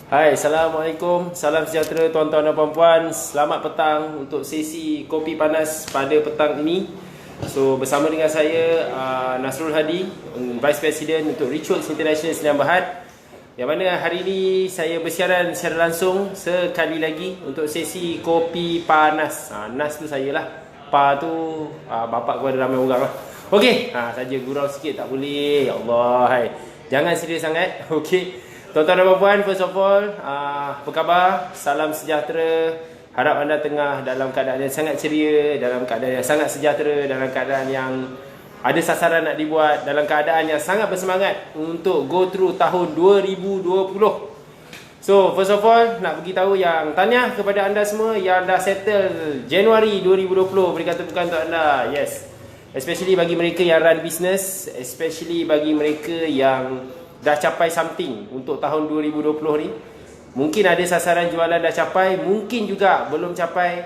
Hai, Assalamualaikum. Salam sejahtera tuan-tuan dan puan-puan. Selamat petang untuk sesi kopi panas pada petang ini. So, bersama dengan saya Nasrul Hadi, Vice President untuk Rituals International Sdn Bhd. Yang mana hari ini saya bersiaran secara langsung sekali lagi untuk sesi kopi panas. Nas tu saya lah. Pa tu bapak kepada ramai orang lah. Okey, saja gurau sikit tak boleh. Ya Allah, hai. Jangan serius sangat. Okey. Tuan-tuan dan puan-puan, first of all, apa khabar? Salam sejahtera. Harap anda tengah dalam keadaan yang sangat ceria, dalam keadaan yang sangat sejahtera, dalam keadaan yang ada sasaran nak dibuat, dalam keadaan yang sangat bersemangat untuk go through tahun 2020. So, first of all, nak beritahu yang tahniah kepada anda semua yang dah settle Januari 2020. Beri kata bukan untuk anda. Yes. Especially bagi mereka yang run business, especially bagi mereka yang dah capai something untuk tahun 2020 ni. Mungkin ada sasaran jualan dah capai, mungkin juga belum capai.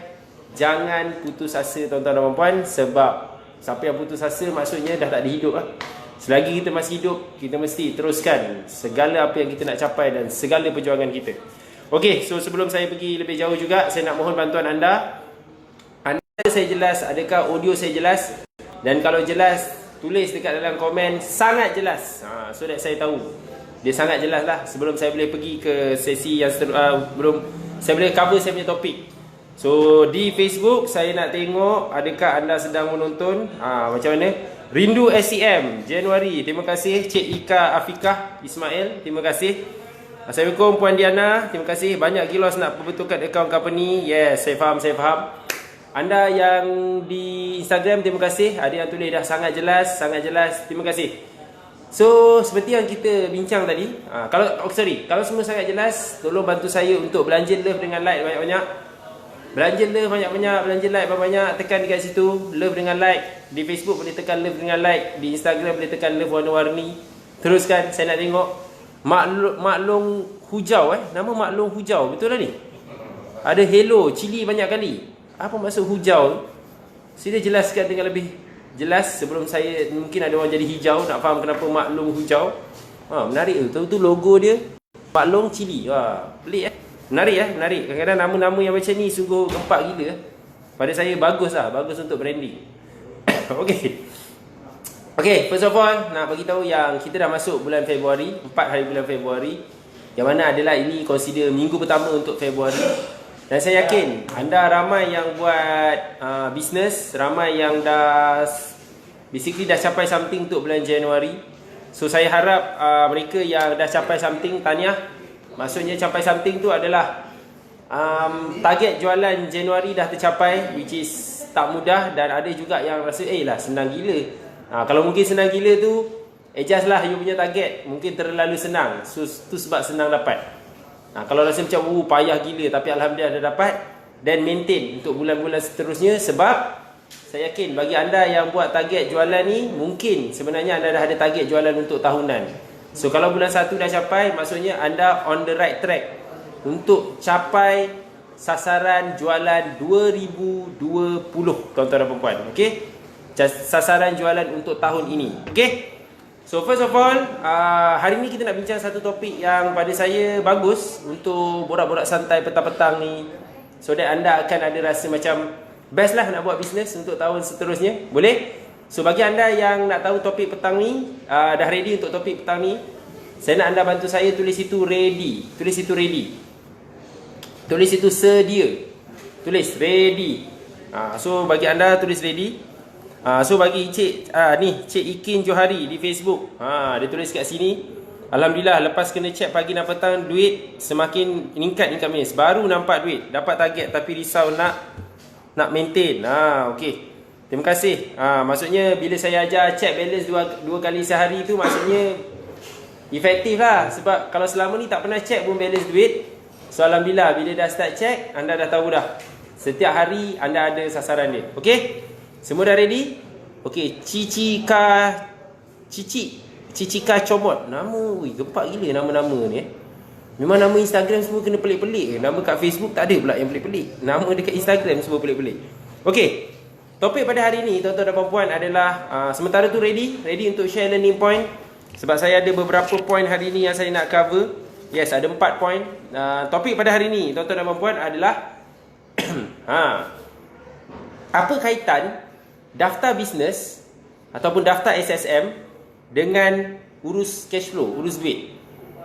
Jangan putus asa tuan-tuan dan puan-puan, sebab siapa yang putus asa maksudnya dah tak ada hidup lah. Selagi kita masih hidup, kita mesti teruskan segala apa yang kita nak capai dan segala perjuangan kita. Okey, so sebelum saya pergi lebih jauh juga, saya nak mohon bantuan anda. Anda saya jelas, adakah audio saya jelas? Dan kalau jelas, tulis dekat dalam komen sangat jelas, so that saya tahu dia sangat jelas lah, sebelum saya boleh pergi ke sesi yang belum saya boleh cover saya punya topik. So di Facebook saya nak tengok adakah anda sedang menonton. Macam mana? Rindu SEM Januari, terima kasih. Cik Ika Afikah Ismail, terima kasih. Assalamualaikum Puan Diana, terima kasih. Banyak gilos nak perbetulkan akaun company. Yes, saya faham. Anda yang di Instagram, terima kasih. Ada yang tulis dah sangat jelas. Terima kasih. So, seperti yang kita bincang tadi, kalau semua sangat jelas, tolong bantu saya untuk belanja love dengan like banyak-banyak. Belanja love banyak-banyak, belanja like banyak-banyak. Tekan dekat situ, love dengan like. Di Facebook boleh tekan love dengan like. Di Instagram boleh tekan love warna-warni. Teruskan, saya nak tengok. Maklong hujau Nama maklong hujau, betul lah ni? Ada hello, cili banyak kali. Apa maksud hujau? Sila jelaskan dengan lebih jelas sebelum saya, mungkin ada orang jadi hijau, nak faham kenapa maklum hujau. Menarik tu. Tu logo dia maklum cili. Pelik Menarik. Kadang-kadang nama-nama yang macam ni sungguh gempak gila. Pada saya bagus untuk branding. Okey, first of all nak bagi tahu yang kita dah masuk bulan Februari, 4 hari bulan Februari. Yang mana adalah ini consider minggu pertama untuk Februari. Dan saya yakin anda ramai yang buat bisnes, ramai yang dah basically dah capai something untuk bulan Januari. So saya harap mereka yang dah capai something, tahniah. Maksudnya capai something tu adalah target jualan Januari dah tercapai, which is tak mudah. Dan ada juga yang rasa senang gila. Kalau mungkin senang gila tu, adjust lah you punya target. Mungkin terlalu senang, so tu sebab senang dapat. Kalau rasa macam payah gila tapi alhamdulillah dah dapat, dan maintain untuk bulan-bulan seterusnya. Sebab saya yakin bagi anda yang buat target jualan ni, mungkin sebenarnya anda dah ada target jualan untuk tahunan. So kalau bulan 1 dah capai, maksudnya anda on the right track untuk capai sasaran jualan 2020, tuan-tuan dan puan-puan. Okey, sasaran jualan untuk tahun ini. Okey. So first of all, hari ni kita nak bincang satu topik yang pada saya bagus untuk borak-borak santai petang-petang ni. So that anda akan ada rasa macam best lah nak buat bisnes untuk tahun seterusnya. Boleh? So bagi anda yang nak tahu topik petang ni, dah ready untuk topik petang ni, saya nak anda bantu saya tulis itu ready. Tulis itu ready. Tulis itu sedia. Tulis ready. So bagi anda tulis ready. So bagi Cik Cik Ikin Johari di Facebook, dia tulis kat sini, alhamdulillah lepas kena check pagi dan petang, duit semakin meningkat income ni. Baru nampak duit, dapat target tapi risau nak maintain. Okey. Terima kasih. Maksudnya bila saya ajar check balance dua kali sehari tu, maksudnya efektif lah. Sebab kalau selama ni tak pernah check pun balance duit, so alhamdulillah bila dah start check, anda dah tahu dah. Setiap hari anda ada sasaran dia. Okey? Semua dah ready? Okey, Cicika Comot. Nama, gempak gila nama-nama ni. Memang nama Instagram semua kena pelik-pelik. Nama kat Facebook tak ada pula yang pelik-pelik. Nama dekat Instagram semua pelik-pelik. Okey, topik pada hari ni tuan-tuan dan puan-puan adalah sementara tu ready untuk share learning point. Sebab saya ada beberapa point hari ni yang saya nak cover. Yes, ada 4 poin. Topik pada hari ni, tuan-tuan dan puan adalah apa kaitan daftar bisnes ataupun daftar SSM dengan urus cash flow, urus duit.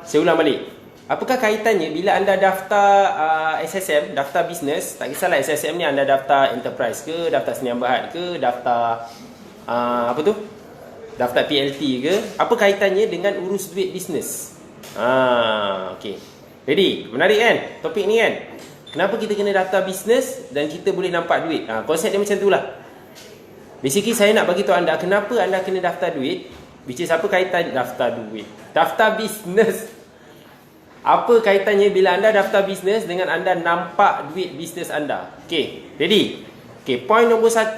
Saya ulang balik. Apakah kaitannya bila anda daftar SSM, daftar bisnes, tak kisahlah SSM ni anda daftar enterprise ke, daftar Sdn Bhd ke, daftar daftar PLT ke, apa kaitannya dengan urus duit bisnes? Okey. Ready? Menarik kan topik ni kan? Kenapa kita kena daftar bisnes dan kita boleh nampak duit? Konsep dia macam itulah. Basically saya nak bagi tahu anda kenapa anda kena daftar duit, which is apa kaitan daftar duit, daftar bisnes. Apa kaitannya bila anda daftar bisnes dengan anda nampak duit bisnes anda? Okey, ready? Okey, point nombor 1.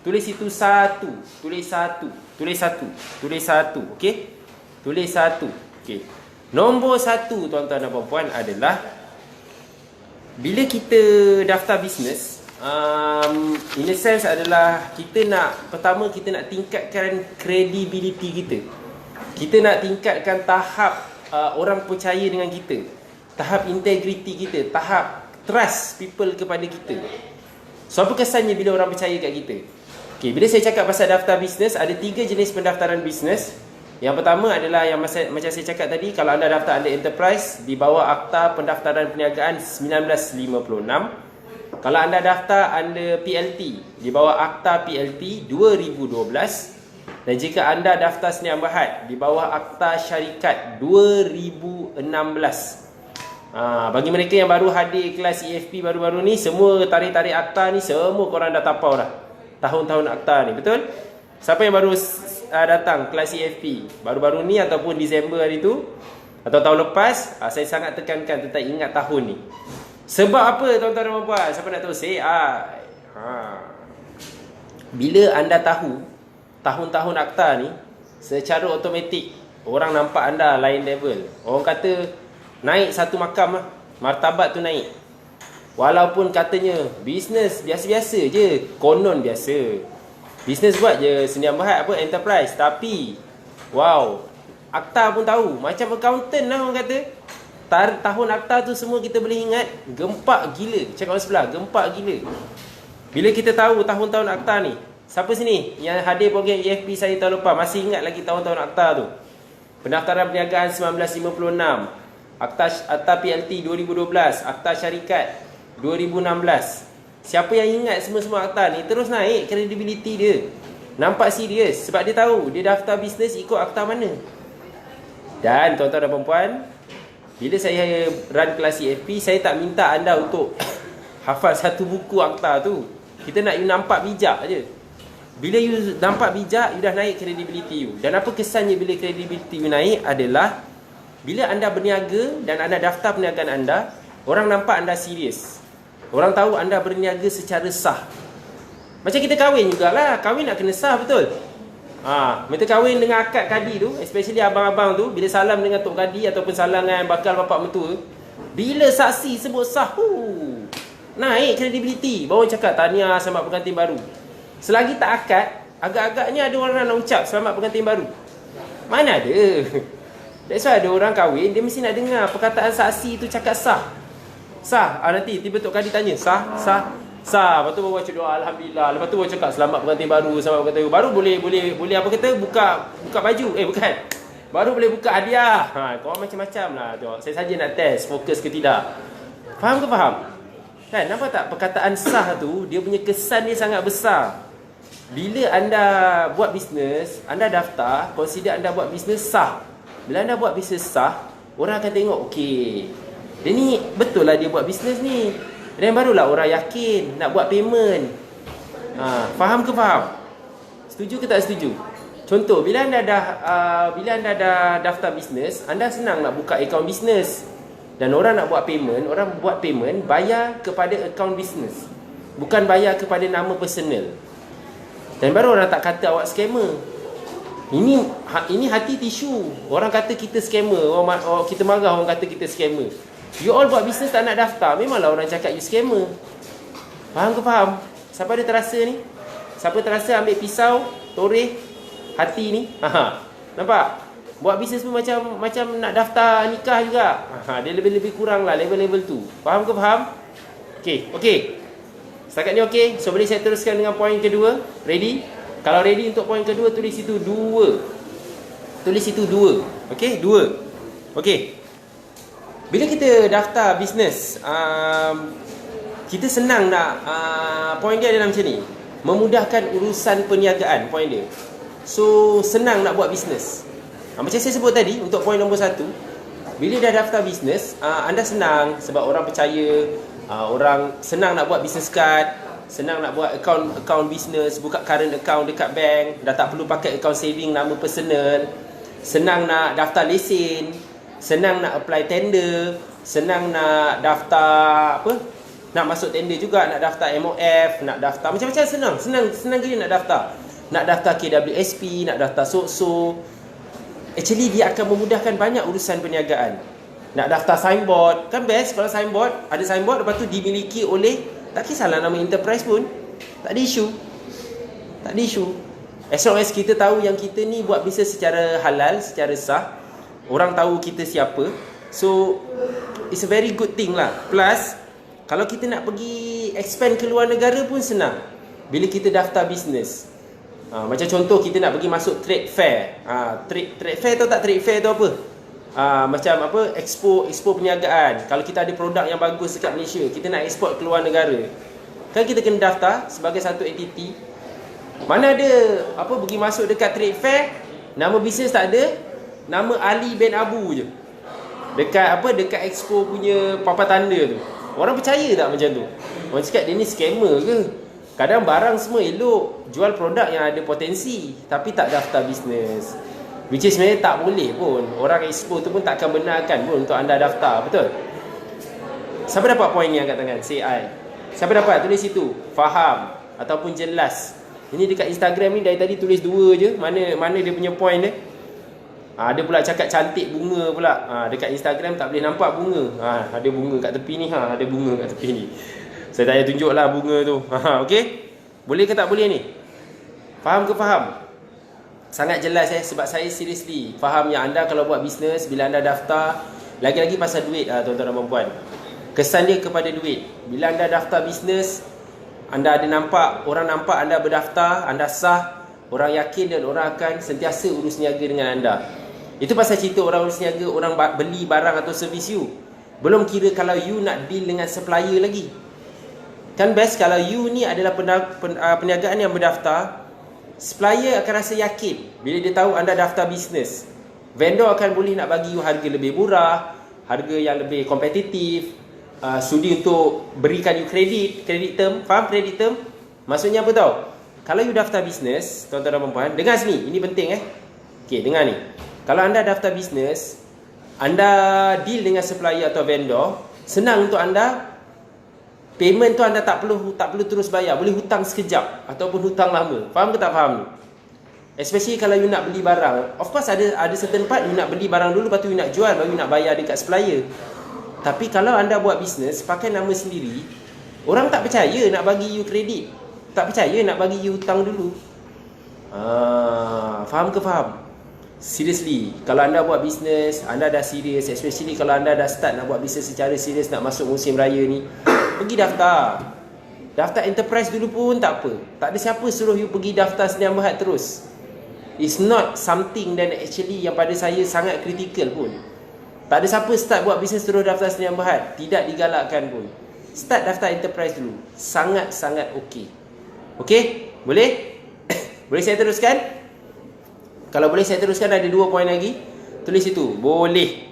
Tulis itu 1, tulis 1, tulis 1, tulis 1, okey? Tulis 1. Okey. Nombor 1 tuan-tuan dan puan-puan adalah bila kita daftar bisnes, in a sense adalah kita nak, pertama kita nak tingkatkan credibility kita. Kita nak tingkatkan tahap orang percaya dengan kita, tahap integriti kita, tahap trust people kepada kita. So apa kesannya bila orang percaya kat kita? Okay, bila saya cakap pasal daftar bisnes, ada 3 jenis pendaftaran bisnes. Yang pertama adalah yang macam saya cakap tadi, kalau anda daftar under enterprise di bawah Akta Pendaftaran Perniagaan 1956. Kalau anda daftar under PLT di bawah Akta PLT 2012. Dan jika anda daftar Sdn Bhd di bawah Akta Syarikat 2016. Bagi mereka yang baru hadir kelas EFP baru-baru ni, semua tarikh-tarikh akta ni semua korang dah tapau dah. Tahun-tahun akta ni, betul? Siapa yang baru datang kelas EFP baru-baru ni ataupun Disember hari tu atau tahun lepas, saya sangat tekankan tentang ingat tahun ni. Sebab apa tuan-tuan dan puan-puan? Siapa nak tahu? Bila anda tahu tahun-tahun akta ni, secara automatik orang nampak anda lain level. Orang kata naik satu makam lah, martabat tu naik. Walaupun katanya bisnes biasa-biasa je, konon biasa. Bisnes buat je Sdn Bhd apa enterprise, tapi wow, akta pun tahu. Macam accountant lah orang kata. Tahun akta tu semua kita boleh ingat. Gempak gila. Cakap orang sebelah, gempak gila. Bila kita tahu tahun-tahun akta ni, siapa sini yang hadir program EFP saya tahun lepas masih ingat lagi tahun-tahun akta tu? Pendaftaran Perniagaan 1956, Akta PLT 2012, Akta Syarikat 2016. Siapa yang ingat semua-semua akta ni, terus naik credibility dia. Nampak serius sebab dia tahu dia daftar bisnes ikut akta mana. Dan tuan-tuan dan puan-puan, bila saya run kelas EFP, saya tak minta anda untuk hafal satu buku akta tu. Kita nak you nampak bijak je. Bila you nampak bijak, you dah naik credibility you. Dan apa kesannya bila credibility you naik adalah bila anda berniaga dan anda daftar perniagaan anda, orang nampak anda serius. Orang tahu anda berniaga secara sah. Macam kita kahwin jugalah. Kahwin nak kena sah, betul? Kita kahwin dengan akad kadi tu, especially abang-abang tu, bila salam dengan tok kadi ataupun salam dengan bakal bapak mentua, bila saksi sebut sah, naik credibility. Baru cakap tahniah selamat pengantin baru. Selagi tak akad, agak-agaknya ada orang nak ucap selamat pengantin baru. Mana ada. That's why ada orang kahwin, dia mesti nak dengar perkataan saksi tu cakap sah. Sah. Nanti tiba tok kadi tanya, sah. Lepas tu baru baca doa alhamdulillah. Lepas tu baru cakap selamat pengantin baru, selamat pengantin baru. Boleh apa kata, buka baju. Bukan. Baru boleh buka hadiah. Korang macam-macam lah. Tengok, saya saja nak test fokus ke tidak. Faham ke faham? Kan, nampak tak perkataan sah tu, dia punya kesan dia sangat besar. Bila anda buat bisnes, anda daftar, consider anda buat bisnes sah. Bila anda buat bisnes sah, orang akan tengok, okey, dia ni betul lah dia buat bisnes ni. Dan barulah orang yakin nak buat payment. Faham ke faham? Setuju ke tak setuju? Contoh, bila anda dah daftar bisnes, anda senang nak buka akaun bisnes. Dan orang nak buat payment, orang buat payment bayar kepada akaun bisnes, bukan bayar kepada nama personal. Dan baru orang tak kata awak scammer. Ini hati tisu. Orang kata kita scammer, kita marah orang kata kita scammer. You all buat bisnes tak nak daftar, memanglah orang cakap you scammer. Faham ke faham? Siapa ada terasa ni? Siapa terasa ambil pisau, toreh hati ni? Nampak? Buat bisnes pun macam nak daftar nikah juga. Dia lebih kurang lah level-level tu. Faham ke faham? Okey. Setakat ni okey. So boleh saya teruskan dengan poin kedua. Ready? Kalau ready untuk poin kedua, tulis situ 2. Tulis situ 2. Okey, 2. Okey. Bila kita daftar bisnes, kita senang nak poin dia adalah macam ni. Memudahkan urusan perniagaan, poin dia. So senang nak buat bisnes. Macam saya sebut tadi, untuk poin nombor 1, bila dah daftar bisnes, anda senang sebab orang percaya, orang senang nak buat business card, senang nak buat akaun bisnes, buka current account dekat bank, dah tak perlu pakai akaun saving nama personal, senang nak daftar lesen, senang nak apply tender, senang nak daftar nak masuk tender juga, nak daftar MOF, nak daftar macam-macam, senang gila nak daftar. Nak daftar KWSP, nak daftar SOCSO. Actually dia akan memudahkan banyak urusan perniagaan. Nak daftar signboard, kan best kalau signboard, ada signboard lepas tu dimiliki oleh, tak kisahlah nama enterprise pun, tak ada isu. As long as kita tahu yang kita ni buat bisnes secara halal, secara sah, orang tahu kita siapa. So it's a very good thing lah. Plus kalau kita nak pergi expand ke luar negara pun senang bila kita daftar bisnes. Macam contoh kita nak pergi masuk trade fair. Trade fair tahu tak trade fair tu apa? Macam expo perniagaan. Kalau kita ada produk yang bagus dekat Malaysia, kita nak export ke luar negara, kan kita kena daftar sebagai satu entiti. Mana ada pergi masuk dekat trade fair, nama bisnes tak ada, nama Ali bin Abu je. Dekat expo punya papan tanda tu. Orang percaya tak macam tu? Orang cakap dia ni scammer ke? Kadang barang semua elok, jual produk yang ada potensi, tapi tak daftar bisnes. Which is sebenarnya tak boleh pun. Orang expo tu pun tak akan benarkan pun untuk anda daftar, betul? Siapa dapat poin ni angkat tangan? Say I. Siapa dapat? Tulis situ. Faham ataupun jelas. Ini dekat Instagram ni dari tadi tulis 2 je. Mana dia punya poin dia? Ada pula cakap cantik bunga pula. Dekat Instagram tak boleh nampak bunga. Ada bunga kat tepi ni. Ada bunga kat tepi ni. Saya tak payah tunjuk lah bunga tu. Okey? Boleh ke tak boleh ni? Faham ke faham? Sangat jelas sebab saya seriously faham yang anda kalau buat bisnes, bila anda daftar, lagi-lagi pasal duit tuan-tuan dan puan. Kesan dia kepada duit. Bila anda daftar bisnes, anda ada nampak, orang nampak anda berdaftar, anda sah, orang yakin dan orang akan sentiasa urus niaga dengan anda. Itu pasal cerita orang urus niaga, orang beli barang atau servis you. Belum kira kalau you nak deal dengan supplier lagi. Kan best kalau you ni adalah perniagaan yang berdaftar, supplier akan rasa yakin bila dia tahu anda daftar bisnes. Vendor akan boleh nak bagi you harga lebih murah, harga yang lebih kompetitif, sudi untuk berikan you credit term. Faham credit term? Maksudnya apa tau? Kalau you daftar bisnes, tuan-tuan dan puan, dengar sini, ini penting Okey, dengar ni. Kalau anda daftar bisnes, anda deal dengan supplier atau vendor, senang untuk anda. Payment tu anda tak perlu terus bayar, boleh hutang sekejap ataupun hutang lama. Faham ke tak faham ni? Especially kalau you nak beli barang. Of course ada certain part you nak beli barang dulu, lepas tu you nak jual, baru you nak bayar dekat supplier. Tapi kalau anda buat bisnes pakai nama sendiri, orang tak percaya nak bagi you kredit, tak percaya nak bagi you hutang dulu. Faham ke faham? Seriously, kalau anda buat bisnes, anda dah serius, especially kalau anda dah start nak buat bisnes secara serius, nak masuk musim raya ni, pergi daftar. Daftar enterprise dulu pun tak apa. Tak ada siapa suruh you pergi daftar Sdn Bhd terus. It's not something that actually yang pada saya sangat kritikal pun. Tak ada siapa start buat bisnes terus daftar Sdn Bhd. Tidak digalakkan pun. Start daftar enterprise dulu. Sangat-sangat okey. Okey? Boleh? Boleh saya teruskan? Kalau boleh saya teruskan, ada 2 poin lagi. Tulis situ. Boleh.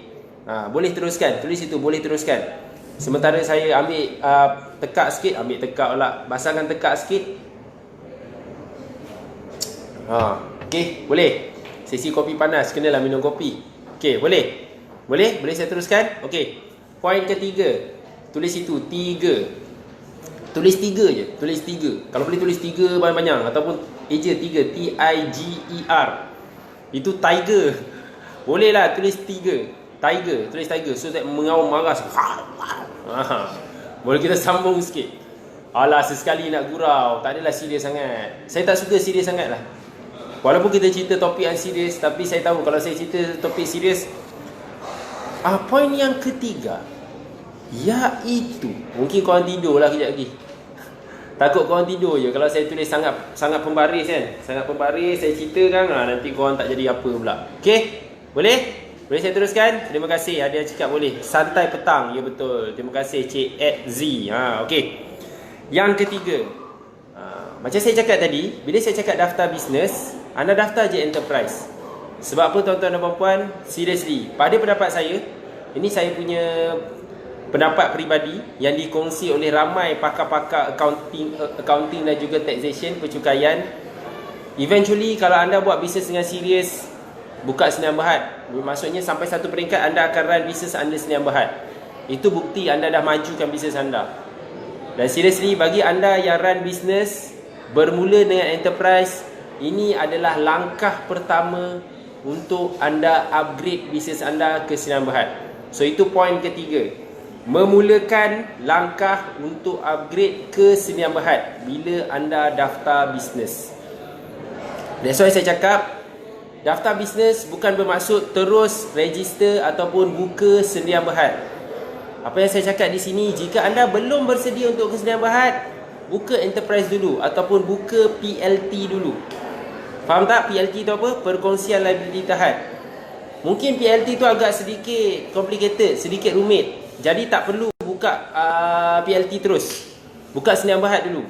Boleh teruskan. Tulis situ. Boleh teruskan. Sementara saya ambil tekak sikit. Ambil tekak pula. Basahkan tekak sikit. Okey, boleh. Sesi kopi panas, kenalah minum kopi. Okey, boleh. Boleh? Boleh saya teruskan? Okey. Poin ketiga. Tulis situ 3. Tulis 3 je. Tulis 3. Kalau boleh tulis 3 banyak-banyak ataupun eja 3, Tiger. Itu tiger. Boleh lah tulis 3. Tiger, tulis tiger. So that mengaum marah. Boleh kita sambung sikit. Alah, sesekali nak gurau. Tak adalah serius sangat. Saya tak suka serius sangat lah. Walaupun kita cerita topik yang serius, tapi saya tahu kalau saya cerita topik serius, poin yang ketiga, iaitu mungkin korang tidur lah kejap lagi. Takut korang tidur je kalau saya tulis sangat pembaris kan. Sangat pembaris saya ceritakan, nanti korang tak jadi apa pula. Okey? Boleh? Boleh saya teruskan? Terima kasih. Ada yang cakap boleh. Santai petang. Ya betul. Terima kasih Cik Ed Z. Okey. Yang ketiga, macam saya cakap tadi, bila saya cakap daftar bisnes, anda daftar je enterprise. Sebab apa tuan-tuan dan puan-puan? Seriously, pada pendapat saya, ini saya punya pendapat peribadi yang dikongsi oleh ramai pakar-pakar accounting dan juga taxation, percukaian. Eventually kalau anda buat bisnes dengan serius, buka Senian Berhad, maksudnya sampai satu peringkat anda akan run bisnes anda Senian Berhad. Itu bukti anda dah majukan bisnes anda. Dan seriously, bagi anda yang run bisnes bermula dengan enterprise, ini adalah langkah pertama untuk anda upgrade bisnes anda ke Senian Berhad. So itu poin ketiga, memulakan langkah untuk upgrade ke Senian Berhad bila anda daftar bisnes. That's why saya cakap, daftar bisnes bukan bermaksud terus register ataupun buka Senian Berhad. Apa yang saya cakap di sini, jika anda belum bersedia untuk ke Senian Berhad, buka enterprise dulu ataupun buka PLT dulu. Faham tak PLT tu apa? Perkongsian liability terhad. Mungkin PLT tu agak sedikit complicated, sedikit rumit. Jadi tak perlu buka PLT terus. Buka Senian Berhad dulu.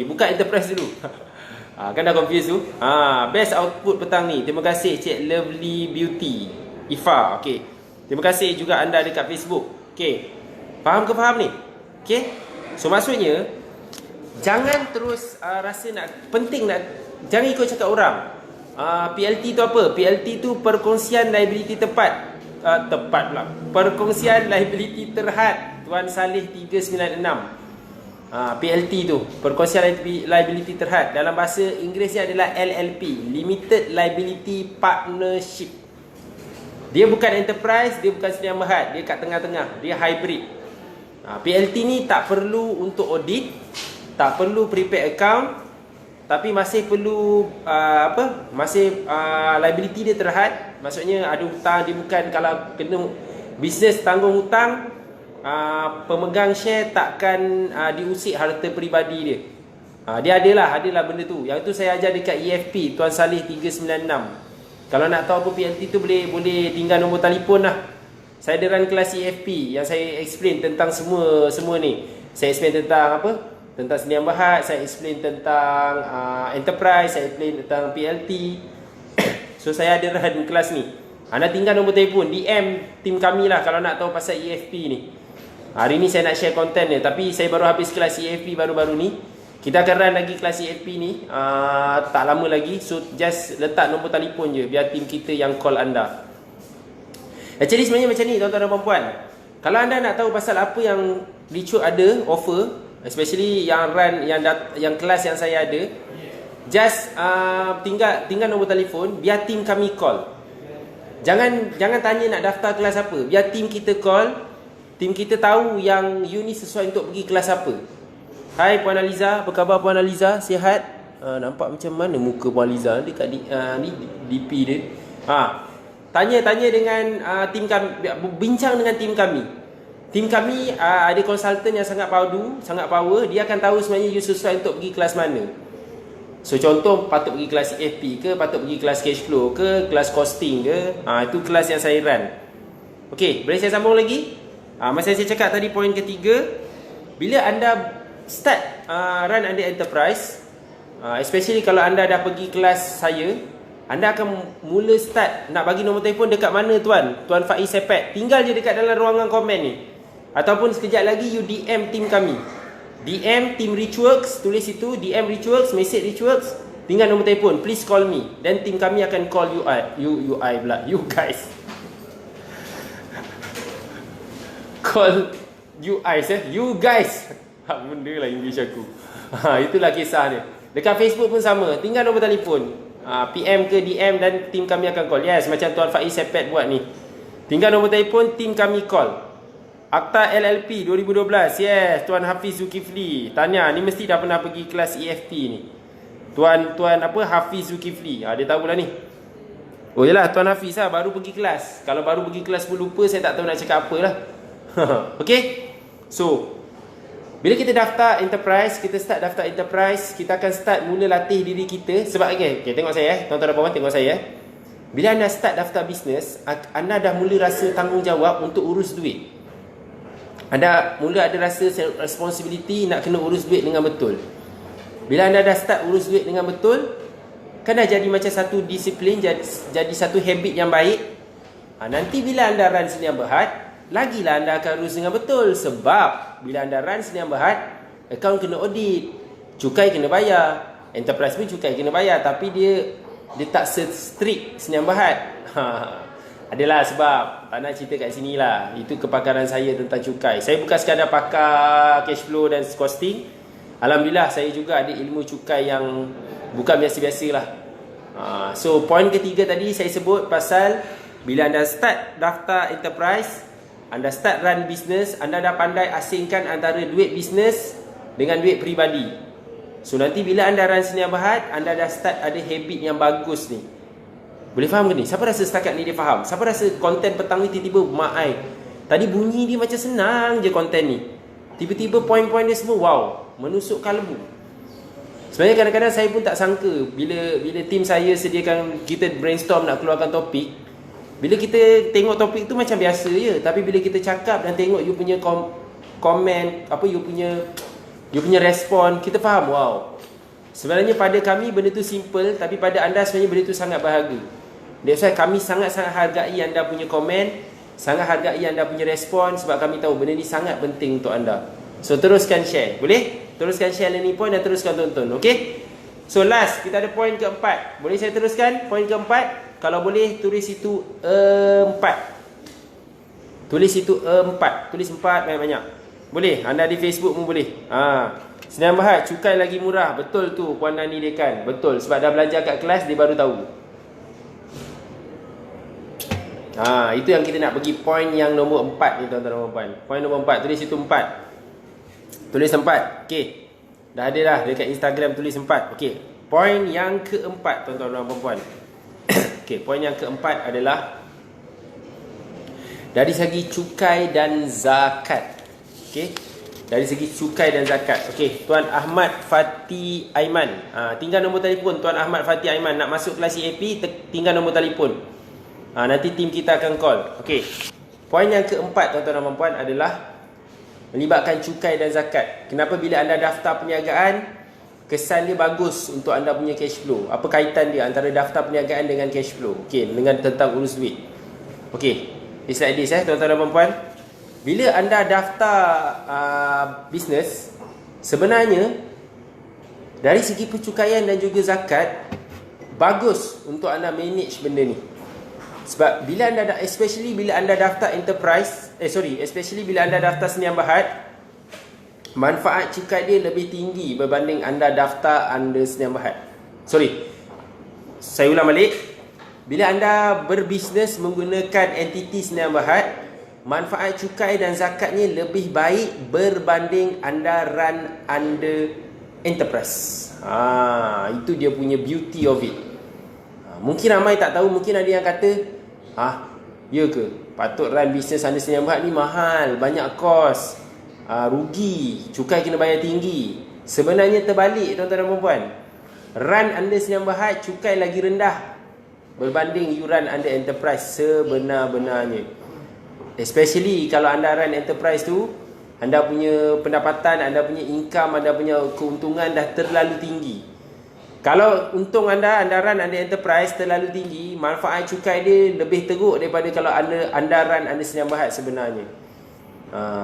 Buka enterprise dulu. Kan dah confuse tu. Best output petang ni. Terima kasih Cik Lovely Beauty Ifa. Okey. Terima kasih juga anda dekat Facebook. Okey. Faham ke faham ni? Okey. So maksudnya, jangan terus rasa jangan ikut cakap orang. PLT tu apa? PLT tu perkongsian liability tepat pula. Perkongsian liability terhad Tuan Saleh 396. PLT tu, perkongsian liability terhad. Dalam bahasa Inggerisnya adalah LLP, Limited Liability Partnership. Dia bukan enterprise, dia bukan Senian Berhad, dia kat tengah-tengah, dia hybrid. PLT ni tak perlu untuk audit, tak perlu prepare account, tapi masih perlu liability dia terhad. Maksudnya ada hutang, dia bukan kalau kena bisnes tanggung hutang, pemegang share takkan diusik harta peribadi dia. Dia adalah benda tu. Yang tu saya ajar dekat EFP Tuan Saleh 396. Kalau nak tahu apa PLT tu, boleh tinggal nombor telefon lah. Saya ada run kelas EFP yang saya explain tentang semua ni. Saya explain tentang apa? Tentang Senian Berhad, saya explain tentang enterprise, saya explain tentang PLT. So saya ada run kelas ni. Anda tinggal nombor telefon, DM tim kami lah kalau nak tahu pasal EFP ni. Hari ni saya nak share konten dia, tapi saya baru habis kelas EFP baru-baru ni. Kita akan run lagi kelas EFP ni tak lama lagi. So just letak nombor telefon je, biar tim kita yang call anda. Actually sebenarnya macam ni tuan-tuan dan puan-puan. Kalau anda nak tahu pasal apa yang Richard ada offer, especially yang run yang kelas yang saya ada, just tinggal nombor telefon, biar tim kami call. Jangan tanya nak daftar kelas apa, biar tim kita call. Tim kita tahu yang you ni sesuai untuk pergi kelas apa. Hai Puan Aliza, apa khabar Puan Aliza? Sihat? Nampak macam mana muka Puan Aliza dekat DP dia. Tanya dengan tim kami, bincang dengan tim kami. Tim kami ada konsultan yang sangat power. Dia akan tahu sebenarnya you sesuai untuk pergi kelas mana. So contoh, patut pergi kelas EFP ke, patut pergi kelas cash flow ke, kelas costing ke. Itu kelas yang saya run. Okey, boleh saya sambung lagi? Masa saya cakap tadi poin ketiga, bila anda start run under enterprise, especially kalau anda dah pergi kelas saya, anda akan mula start nak bagi nombor telefon dekat mana Tuan Faiz Sepet. Tinggal je dekat dalam ruangan komen ni. Ataupun sekejap lagi you DM tim kami. DM tim Richworks, tulis itu DM Richworks, message Richworks, tinggal nombor telefon, please call me. Then tim kami akan call you guys. Call you guys. Benda lah English aku. Itulah kisah dia. Dekat Facebook pun sama, tinggal nombor telefon, PM ke DM, dan tim kami akan call. Yes, macam Tuan Faiz Sepet buat ni. Tinggal nombor telefon, tim kami call. Akta LLP 2012. Yes, Tuan Hafiz Zulkifli. Tanya, ni mesti dah pernah pergi kelas EFP ni. Tuan apa, Hafiz Zulkifli. Dia tahulah ni. Oh yalah, Tuan Hafiz lah, baru pergi kelas. Kalau baru pergi kelas pun lupa, saya tak tahu nak cakap apa lah. Okay. So bila kita daftar enterprise, kita start daftar enterprise, kita akan start mula latih diri kita. Sebab okay, tengok saya tuan-tuan dan puan-puan, tengok saya bila anda start daftar bisnes, anda dah mula rasa tanggungjawab untuk urus duit. Anda mula ada rasa responsibility nak kena urus duit dengan betul. Bila anda dah start urus duit dengan betul, kan dah jadi macam satu disiplin, jadi satu habit yang baik. Nanti bila anda run Senyap Berhad, lagilah anda akan urus dengan betul. Sebab bila anda run Senyap Berhad, akaun kena audit, cukai kena bayar, enterprise pun cukai kena bayar. Tapi dia tak strict Senyap Berhad. Adalah sebab tak nak cerita kat sini lah. Itu kepakaran saya tentang cukai. Saya bukan sekadar pakar cash flow dan costing. Alhamdulillah saya juga ada ilmu cukai yang bukan biasa-biasa lah. So poin ketiga tadi saya sebut pasal bila anda start daftar enterprise, anda start run business, anda dah pandai asingkan antara duit business dengan duit peribadi. So nanti bila anda run Senyap Berhad, anda dah start ada habit yang bagus ni. Boleh faham ke ni? Siapa rasa setakat ni dia faham? Siapa rasa konten petang ni tiba-tiba mak ai, tadi bunyi dia macam senang je konten ni, tiba-tiba poin-poin dia semua wow, menusuk kalbu. Sebenarnya kadang-kadang saya pun tak sangka bila tim saya sediakan kita brainstorm nak keluarkan topik. Bila kita tengok topik tu macam biasa je, tapi bila kita cakap dan tengok you punya komen, apa you punya respon, kita faham wow. Sebenarnya pada kami benda tu simple, tapi pada anda sebenarnya benda tu sangat berharga. That's why kami sangat-sangat hargai anda punya komen, sangat hargai anda punya respon, sebab kami tahu benda ni sangat penting untuk anda. So teruskan share, boleh? Teruskan share learning point dan teruskan tonton, okay? So last, kita ada poin keempat. Boleh saya teruskan poin keempat? Kalau boleh tulis itu 4. Tulis itu 4. Tulis 4 banyak-banyak. Boleh? Anda di Facebook pun boleh. Senyap Berhad, cukai lagi murah. Betul tu Puan Nani Dekan. Betul, sebab dah belajar kat kelas, dia baru tahu. Itu yang kita nak pergi poin yang nombor 4 ni tuan-tuan dan puan. Poin nombor 4, tulis itu 4. Tulis 4. Okey. Dah ada dah dekat Instagram, tulis 4. Okey. Poin yang keempat tuan-tuan dan puan. Okey, poin yang keempat adalah dari segi cukai dan zakat. Okey. Dari segi cukai dan zakat. Okey, Tuan Ahmad Fatih Aiman. Tinggal nombor telefon Tuan Ahmad Fatih Aiman nak masuk kelas CAP, tinggal nombor telefon. Nanti tim kita akan call. Okey. Poin yang keempat tuan-tuan dan puan adalah melibatkan cukai dan zakat. Kenapa bila anda daftar perniagaan, kesan dia bagus untuk anda punya cash flow? Apa kaitan dia antara daftar perniagaan dengan cash flow? Okey, dengan tentang urus duit. Okey. It's like this tuan-tuan dan puan. Bila anda daftar bisnes, sebenarnya dari segi pencukaian dan juga zakat, bagus untuk anda manage benda ni. Sebab bila anda especially bila anda daftar enterprise, especially bila anda daftar Senyap Berhad, manfaat cukai dia lebih tinggi berbanding anda daftar under Senyap Berhad. Saya ulang balik. Bila anda berbisnes menggunakan entiti Senyap Berhad, manfaat cukai dan zakatnya lebih baik berbanding anda run under enterprise. Itu dia punya beauty of it. Mungkin ramai tak tahu, mungkin ada yang kata, ya ke? Patut run bisnes under Senyap Berhad ni mahal, banyak kos, rugi, cukai kena bayar tinggi. Sebenarnya terbalik tuan-tuan dan puan. Run under Senyap Berhad, cukai lagi rendah berbanding you run under enterprise sebenar-benarnya. Especially kalau anda run enterprise tu, anda punya pendapatan, anda punya income, anda punya keuntungan dah terlalu tinggi. Kalau untung anda run under enterprise terlalu tinggi, manfaat cukai dia lebih teruk daripada kalau anda run under Senyap Berhad sebenarnya.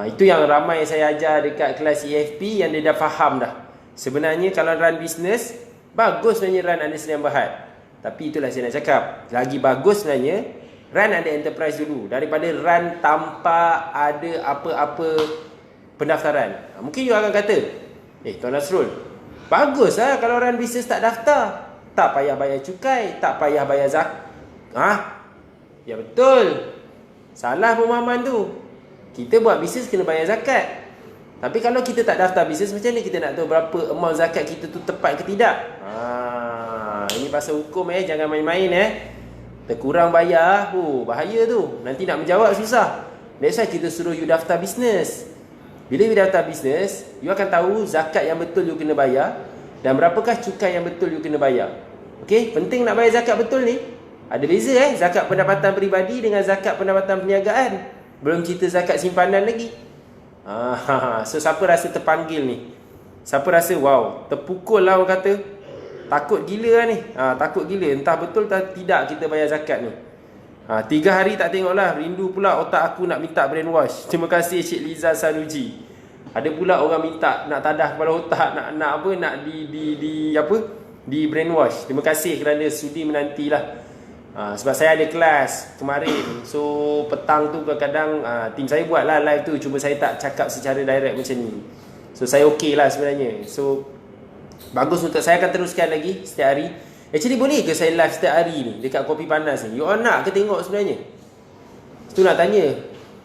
Itu yang ramai saya ajar dekat kelas EFP yang dia dah faham dah. Sebenarnya kalau run business, bagus sebenarnya run under Senyap Berhad. Tapi itulah saya nak cakap, lagi bagus sebenarnya run under enterprise dulu daripada run tanpa ada apa-apa pendaftaran. Mungkin you akan kata, Tuan Nasrul, bagus lah kalau run bisnes tak daftar, tak payah bayar cukai, tak payah bayar zakat. Ya betul, salah pemahaman tu. Kita buat bisnes kena bayar zakat. Tapi kalau kita tak daftar bisnes, macam mana kita nak tahu berapa amount zakat kita tu tepat ke tidak? Ni pasal hukum jangan main-main Terkurang bayar, bahaya tu. Nanti nak menjawab susah. That's why kita suruh you daftar bisnes. Bila you daftar bisnes, you akan tahu zakat yang betul you kena bayar dan berapakah cukai yang betul you kena bayar. Okey, penting nak bayar zakat betul ni. Ada beza zakat pendapatan peribadi dengan zakat pendapatan perniagaan. Belum cerita zakat simpanan lagi. So siapa rasa terpanggil ni? Siapa rasa wow, terpukul lah orang kata. Takut gila ni. Takut gila. Entah betul tak tidak kita bayar zakat ni. 3 hari tak tengok lah. Rindu pula otak aku nak minta brainwash. Terima kasih Cik Liza Sanuji. Ada pula orang minta nak tadah kepala otak, nak apa, nak di brainwash. Terima kasih kerana sudi menantilah. Sebab saya ada kelas kemarin. So petang tu kadang-kadang tim saya buat lah live tu. Cuma saya tak cakap secara direct macam ni. So saya okey lah sebenarnya. So bagus untuk saya akan teruskan lagi setiap hari. Actually boleh ke saya live setiap hari ni dekat Kopi Panas ni? You all nak ke tengok sebenarnya? Itu nak tanya.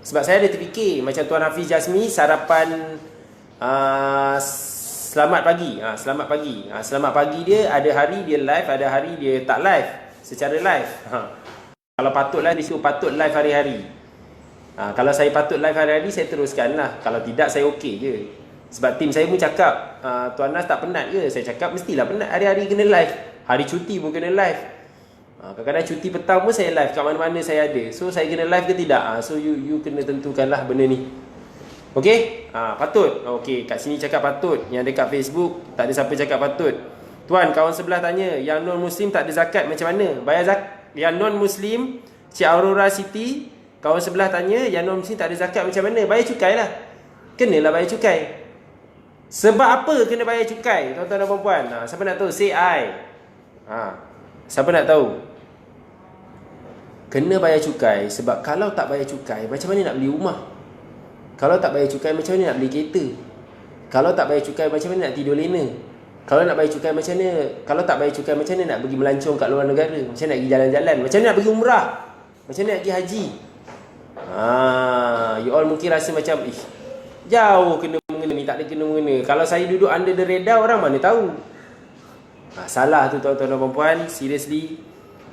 Sebab saya ada terfikir macam Tuan Hafiz Jasmi sarapan selamat pagi. Selamat pagi. Selamat pagi dia ada hari dia live, ada hari dia tak live secara live. Kalau patut lah dia suruh patut live hari-hari. Kalau saya patut live hari-hari saya teruskan lah. Kalau tidak saya okey je. Sebab tim saya pun cakap, Tuan Nas tak penat ke? Saya cakap mestilah penat, hari-hari kena live. Hari cuti pun kena live. Kadang-kadang cuti petang pun saya live, kat mana-mana saya ada. So saya kena live ke tidak? So you kena tentukanlah benda ni. Okey? Patut. Okey, kat sini cakap patut. Yang dekat Facebook tak ada siapa cakap patut. Tuan, kawan sebelah tanya, yang non-Muslim tak ada zakat macam mana? Bayar zakat. Yang non-Muslim, Cik Aurora Siti, kawan sebelah tanya, yang non-Muslim tak ada zakat macam mana? Bayar cukai lah. Kenalah bayar cukai. Sebab apa kena bayar cukai, tuan-tuan dan puan-puan? Siapa nak tahu? Say I. Siapa nak tahu? Kena bayar cukai sebab kalau tak bayar cukai, macam mana nak beli rumah? Kalau tak bayar cukai, macam mana nak beli kereta? Kalau tak bayar cukai, macam mana nak tidur lena? Kalau nak bayar cukai, macam mana? Kalau tak bayar cukai, macam mana nak pergi melancong kat luar negara? Macam mana nak pergi jalan-jalan? Macam mana nak pergi umrah? Macam mana nak pergi haji? You all mungkin rasa macam jauh kena mengena ni, tak ada kena mengena. Kalau saya duduk under the radar, orang mana tahu. Salah tu tuan-tuan dan puan-puan. Seriously,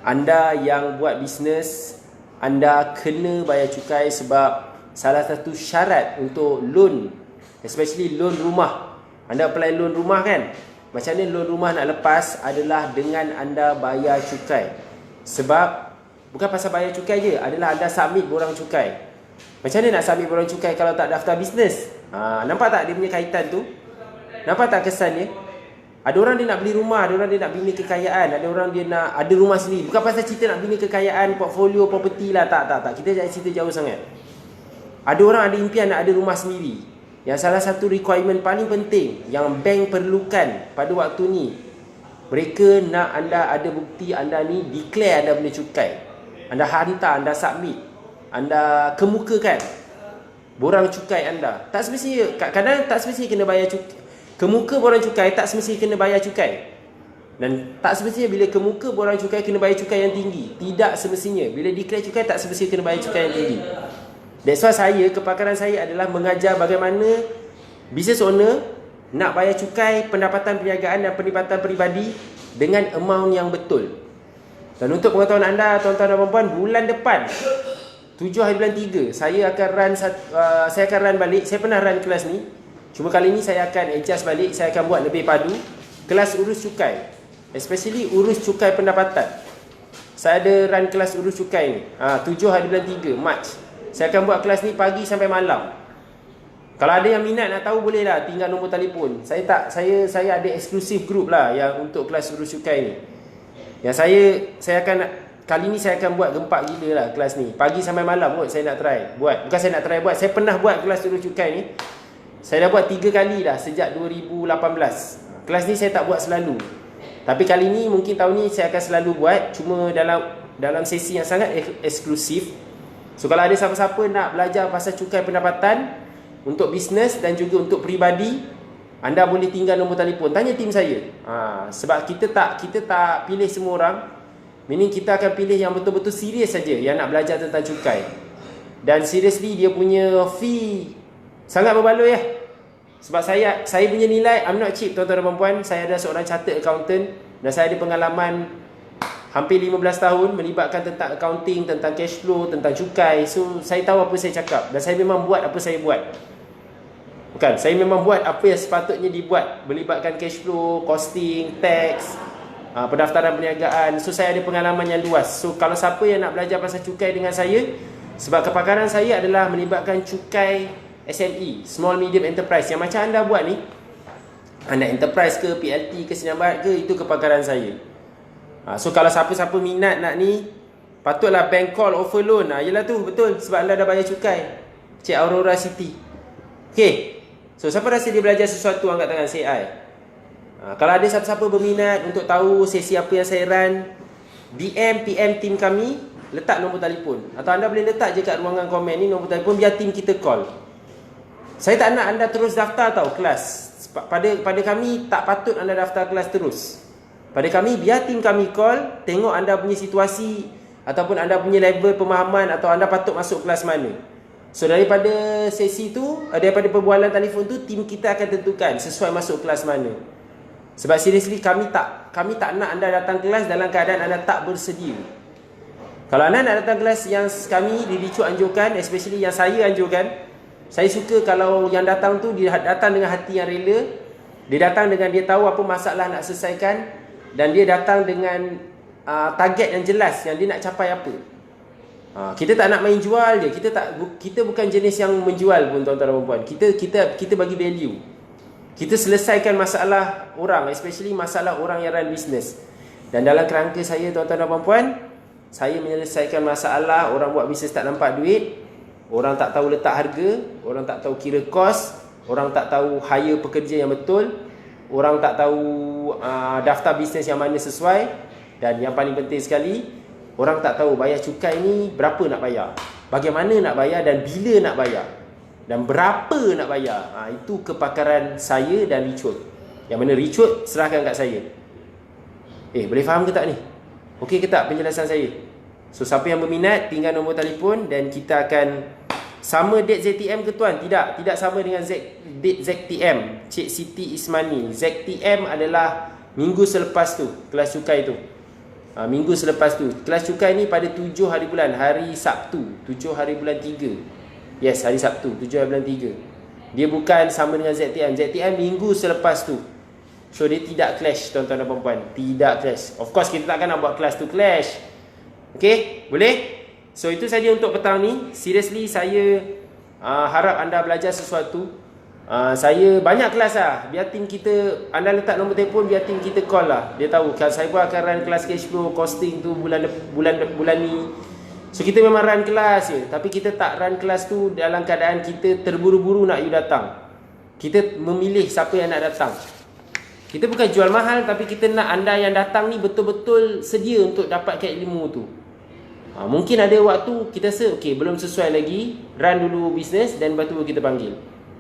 anda yang buat bisnes, anda kena bayar cukai sebab salah satu syarat untuk loan, especially loan rumah. Anda apply loan rumah kan? Macam mana loan rumah nak lepas adalah dengan anda bayar cukai. Sebab bukan pasal bayar cukai je, adalah anda submit borang cukai. Macam mana nak submit borang cukai kalau tak daftar bisnes? Nampak tak dia punya kaitan tu? Nampak tak kesannya? Ada orang dia nak beli rumah, ada orang dia nak bina kekayaan, ada orang dia nak ada rumah sendiri. Bukan pasal cerita nak bina kekayaan, portfolio, property lah. Tak. Kita jangan cerita jauh sangat. Ada orang ada impian nak ada rumah sendiri. Yang salah satu requirement paling penting yang bank perlukan pada waktu ni, mereka nak anda ada bukti anda ni declare anda boleh cukai. Anda hantar, anda submit, anda kemukakan borang cukai anda. Tak semestinya, kadang tak semestinya kena bayar cukai. Kemuka borang cukai tak semestinya kena bayar cukai. Dan tak semestinya bila kemuka borang cukai kena bayar cukai yang tinggi. Tidak semestinya. Bila declare cukai tak semestinya kena bayar cukai yang tinggi. That's why kepakaran saya adalah mengajar bagaimana business owner nak bayar cukai pendapatan perniagaan dan pendapatan peribadi dengan amount yang betul. Dan untuk pengetahuan anda, tuan-tuan dan puan-puan, bulan depan 7 hari bulan 3 saya akan run balik. Saya pernah run kelas ni. Cuma kali ni saya akan adjust balik. Saya akan buat lebih padu. Kelas urus cukai, especially urus cukai pendapatan. Saya ada run kelas urus cukai ni 7 hari bulan 3 Mac. Saya akan buat kelas ni pagi sampai malam. Kalau ada yang minat nak tahu, boleh lah tinggal nombor telefon. Saya ada eksklusif group lah yang untuk kelas urus cukai ni. Yang saya akan kali ni saya akan buat gempak gila lah kelas ni. Pagi sampai malam kot saya nak try buat. Bukan saya nak try buat, saya pernah buat kelas urus cukai ni. Saya dah buat 3 kali dah sejak 2018. Kelas ni saya tak buat selalu. Tapi kali ni mungkin tahun ni saya akan selalu buat, cuma dalam sesi yang sangat eksklusif. So kalau ada siapa-siapa nak belajar pasal cukai pendapatan untuk bisnes dan juga untuk peribadi, anda boleh tinggal nombor telefon. Tanya tim saya. Sebab kita tak pilih semua orang. Meaning kita akan pilih yang betul-betul serius saja yang nak belajar tentang cukai. Dan seriously dia punya fee sangat berbaloi . Sebab saya punya nilai, I'm not cheap tuan-tuan dan puan-puan. Saya adalah seorang chartered accountant dan saya ada pengalaman hampir 15 tahun melibatkan tentang accounting, tentang cash flow, tentang cukai. So saya tahu apa saya cakap dan saya memang buat apa saya buat. Bukan, saya memang buat apa yang sepatutnya dibuat, melibatkan cash flow, costing, tax, pendaftaran perniagaan. So saya ada pengalaman yang luas. So kalau siapa yang nak belajar pasal cukai dengan saya, sebab kepakaran saya adalah melibatkan cukai SME, Small Medium Enterprise, yang macam anda buat ni, anda enterprise ke, PLT ke, Senyam Barat ke, itu kepakaran saya. So kalau siapa-siapa minat nak ni, patutlah bank call offer loan. Yelah tu, betul, sebab anda dah bayar cukai. Cik Aurora City. Okay, so siapa rasa dia belajar sesuatu angkat tangan, say I. Kalau ada siapa-siapa berminat untuk tahu sesi apa yang saya run, PM tim kami, letak nombor telefon. Atau anda boleh letak je kat ruangan komen ni nombor telefon, biar tim kita call. Saya tak nak anda terus daftar tau kelas. Pada kami tak patut anda daftar kelas terus. Pada kami, biar tim kami call, tengok anda punya situasi ataupun anda punya level pemahaman atau anda patut masuk kelas mana. So daripada sesi tu, daripada perbualan telefon tu, tim kita akan tentukan sesuai masuk kelas mana. Sebab seriously kami tak nak anda datang kelas dalam keadaan anda tak bersedia. Kalau anda nak datang kelas yang kami Ricu anjurkan, especially yang saya anjurkan, saya suka kalau yang datang tu dia datang dengan hati yang rela. Dia datang dengan dia tahu apa masalah nak selesaikan, dan dia datang dengan target yang jelas yang dia nak capai apa. Kita tak nak main jual je. Kita bukan jenis yang menjual pun tuan-tuan dan puan. Kita bagi value. Kita selesaikan masalah orang, especially masalah orang yang run business. Dan dalam kerangka saya tuan-tuan dan puan, saya menyelesaikan masalah orang buat bisnes tak nampak duit, orang tak tahu letak harga, orang tak tahu kira kos, orang tak tahu hire pekerja yang betul, orang tak tahu daftar bisnes yang mana sesuai, dan yang paling penting sekali, orang tak tahu bayar cukai ni berapa nak bayar, bagaimana nak bayar dan bila nak bayar, dan berapa nak bayar. Itu kepakaran saya dan Richard. Yang mana Richard serahkan kat saya. Boleh faham ke tak ni? Okey ke tak penjelasan saya? So siapa yang berminat, tinggal nombor telefon dan kita akan sama date ZTM ke tuan? Tidak sama dengan date ZTM Cik Siti Ismani. ZTM adalah minggu selepas tu, kelas cukai tu. Minggu selepas tu. Kelas cukai ni pada 7 hari bulan, hari Sabtu, 7 hari bulan 3. Yes, hari Sabtu, 7 hari bulan 3. Dia bukan sama dengan ZTM. ZTM minggu selepas tu. So dia tidak clash tuan-tuan dan puan-puan. Tidak clash. Of course kita takkan nak buat kelas tu clash. Okay, boleh? So itu saja untuk petang ni. Seriously saya harap anda belajar sesuatu. Saya banyak kelas lah. Biar tim kita, anda letak nombor telefon, biar tim kita call lah. Dia tahu kan saya pun akan run kelas cash flow, costing tu bulan ni. So kita memang run kelas je, tapi kita tak run kelas tu dalam keadaan kita terburu-buru nak you datang. Kita memilih siapa yang nak datang. Kita bukan jual mahal, tapi kita nak anda yang datang ni betul-betul sedia untuk dapatkan ilmu tu. Mungkin ada waktu kita rasa okay, belum sesuai lagi, run dulu bisnes dan lepas tu kita panggil.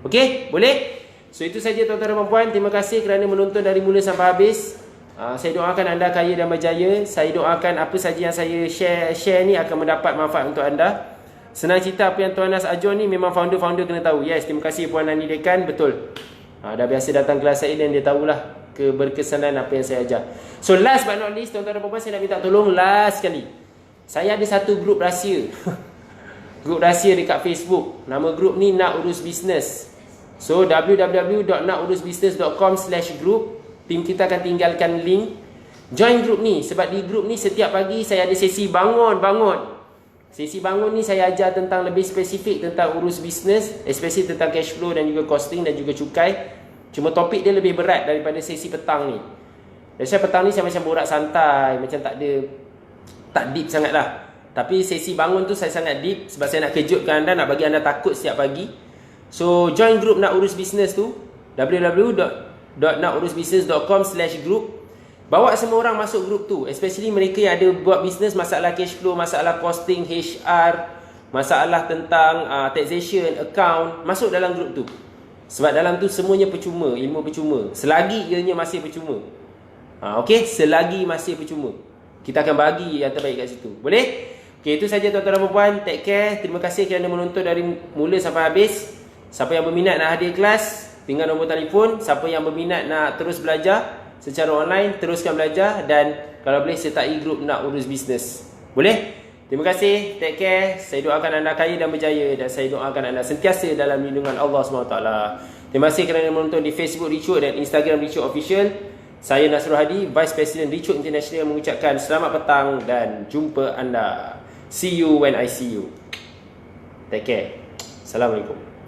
Okey, boleh? So itu saja tuan-tuan dan puan. Terima kasih kerana menonton dari mula sampai habis. Saya doakan anda kaya dan berjaya. Saya doakan apa saja yang saya share ni akan mendapat manfaat untuk anda. Senang cerita, apa yang Tuan Nas ajar ni memang founder-founder kena tahu. Yes, terima kasih Puan Nani Dekan, betul. Dah biasa datang kelas saya dan dia tahulah keberkesanan apa yang saya ajar. So last but not least, tuan-tuan dan puan, saya nak minta tolong last sekali. Saya ada satu grup rahsia. Grup rahsia dekat Facebook. Nama grup ni Nak Urus Bisnes. So www.nakurusbusiness.com/group. Tim kita akan tinggalkan link. Join grup ni, sebab di grup ni setiap pagi saya ada sesi bangun. Sesi bangun ni saya ajar tentang lebih spesifik tentang urus bisnes, especially tentang cash flow dan juga costing dan juga cukai. Cuma topik dia lebih berat daripada sesi petang ni. Dan saya petang ni saya macam borak santai, macam tak deep sangat lah. Tapi sesi bangun tu saya sangat deep, sebab saya nak kejutkan anda, nak bagi anda takut setiap pagi. So join grup Nak Urus Bisnes tu, www.nakurusbusiness.com/group. Bawa semua orang masuk grup tu, especially mereka yang ada buat bisnes, masalah cash flow, masalah costing, HR, masalah tentang taxation, account, masuk dalam grup tu. Sebab dalam tu semuanya percuma, ilmu percuma. Selagi ianya masih percuma. Okey, selagi masih percuma. Kita akan bagi yang terbaik kat situ. Boleh? Okey, itu saja tuan-tuan dan puan. Take care. Terima kasih kerana menonton dari mula sampai habis. Siapa yang berminat nak hadir kelas, Tinggal nombor telefon. Siapa yang berminat nak terus belajar secara online, teruskan belajar. Dan kalau boleh sertai grup nak urus bisnes. Boleh? Terima kasih. Take care. Saya doakan anda kaya dan berjaya. Dan saya doakan anda sentiasa dalam lindungan Allah SWT. Terima kasih kerana menonton di Facebook Ricoh dan Instagram Ricoh Official. Saya Nasrul Hadi, Vice President Ricoh International, mengucapkan selamat petang dan jumpa anda. See you when I see you. Take care. Assalamualaikum.